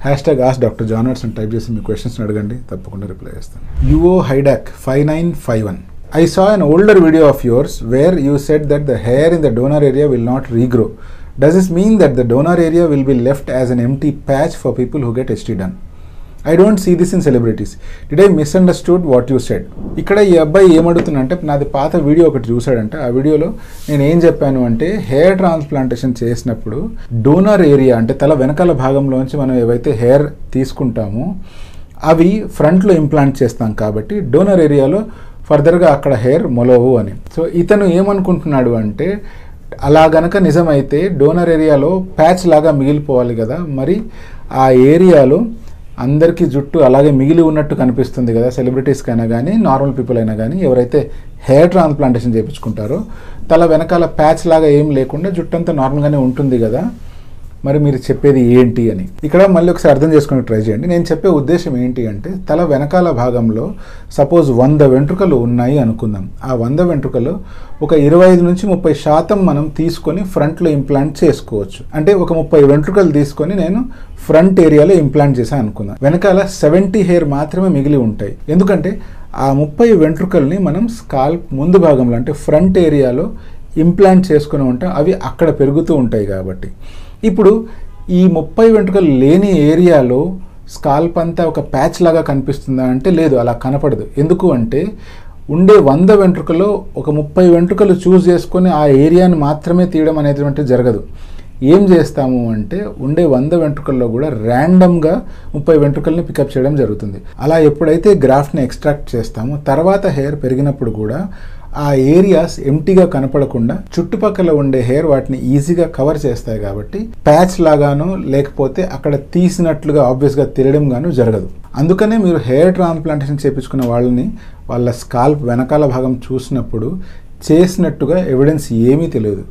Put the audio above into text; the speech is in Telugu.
#AskDrJohnWatson టైప్ చేసి మీ క్వశ్చన్స్ అడగండి, తప్పకుండా రిప్లై చేస్తాను. UO Hydak 5951. I saw an older video of yours where you said that the hair in the donor area will not regrow. Does this mean that the donor area will be left as an empty patch for people who get HT done? I don't see this in celebrities. Did I misunderstood what you said? ఇక్కడ ఈ అబ్బాయి ఏమడుగుతున్నంటే, నాది పాత వీడియో ఒకటి చూసాడంటే, ఆ వీడియోలో నేను ఏం చెప్పాను అంటే, హెయిర్ ట్రాన్స్ప్లాంటేషన్ చేసినప్పుడు డోనర్ ఏరియా అంటే తల వెనకాల భాగంలోంచి మనం ఏవైతే హెయిర్ తీసుకుంటామో అవి ఫ్రంట్లో ఇంప్లాంట్ చేస్తాం కాబట్టి డోనర్ ఏరియాలో ఫర్దర్గా అక్కడ హెయిర్ మొలవు అని. సో ఇతను ఏమనుకుంటున్నాడు అంటే, అలా గనక నిజమైతే డోనర్ ఏరియాలో ప్యాచ్ లాగా మిగిలిపోవాలి కదా, మరి ఆ ఏరియాలో అందరికీ జుట్టు అలాగే మిగిలి ఉన్నట్టు కనిపిస్తుంది కదా, సెలబ్రిటీస్కి అయినా కానీ నార్మల్ పీపుల్ అయినా కానీ ఎవరైతే హెయిర్ ట్రాన్స్ప్లాంటేషన్ చేయించుకుంటారో తల వెనకాల ప్యాచ్ లాగా ఏం లేకుండా జుట్టు అంతా నార్మల్గానే ఉంటుంది కదా, మరి మీరు చెప్పేది ఏంటి అని. ఇక్కడ మళ్ళీ ఒకసారి అర్థం చేసుకుని ట్రై చేయండి. నేను చెప్పే ఉద్దేశం ఏంటి అంటే, తల వెనకాల భాగంలో సపోజ్ 100 వెంట్రుకలు ఉన్నాయి అనుకుందాం. ఆ 100 వెంట్రుకలు ఒక 25 నుంచి 30% మనం తీసుకొని ఫ్రంట్లో ఇంప్లాంట్ చేసుకోవచ్చు. అంటే ఒక 30 వెంట్రుకలు తీసుకొని నేను ఫ్రంట్ ఏరియాలో ఇంప్లాంట్ చేశాను అనుకుందాం. వెనకాల 70 హెయిర్ మాత్రమే మిగిలి ఉంటాయి. ఎందుకంటే ఆ 30 వెంట్రుకల్ని మనం స్కాల్ప్ ముందు భాగంలో అంటే ఫ్రంట్ ఏరియాలో ఇంప్లాంట్ చేసుకుని ఉంటాం, అవి అక్కడ పెరుగుతూ ఉంటాయి కాబట్టి. ఇప్పుడు ఈ 30 వెంట్రుకలు లేని ఏరియాలో స్కాల్ప్ అంతా ఒక ప్యాచ్ లాగా కనిపిస్తుందా అంటే లేదు, అలా కనపడదు. ఎందుకు అంటే ఉండే 100 వెంట్రుకలో ఒక 30 వెంట్రుకలు చూస్ చేసుకొని ఆ ఏరియాని మాత్రమే తీయడం అనేటువంటి జరగదు. ఏం చేస్తాము అంటే ఉండే 100 వెంట్రుకల్లో కూడా ర్యాండమ్గా 30 వెంట్రుకల్ని పికప్ చేయడం జరుగుతుంది. అలా ఎప్పుడైతే గ్రాఫ్ట్ని ఎక్స్ట్రాక్ట్ చేస్తామో తర్వాత హెయిర్ పెరిగినప్పుడు కూడా ఆ ఏరియాస్ ఎంటీగా కనపడకుండా చుట్టుపక్కల ఉండే హెయిర్ వాటిని ఈజీగా కవర్ చేస్తాయి కాబట్టి ప్యాచ్ లాగాను లేకపోతే అక్కడ తీసినట్లుగా ఆబ్వియస్గా తెలియడం గాను జరగదు. అందుకనే మీరు హెయిర్ ట్రాన్స్ప్లాంటేషన్ చేయించుకున్న వాళ్ళని వాళ్ళ స్కాల్ప్ వెనకాల భాగం చూసినప్పుడు చేసినట్టుగా ఎవిడెన్స్ ఏమీ తెలియదు.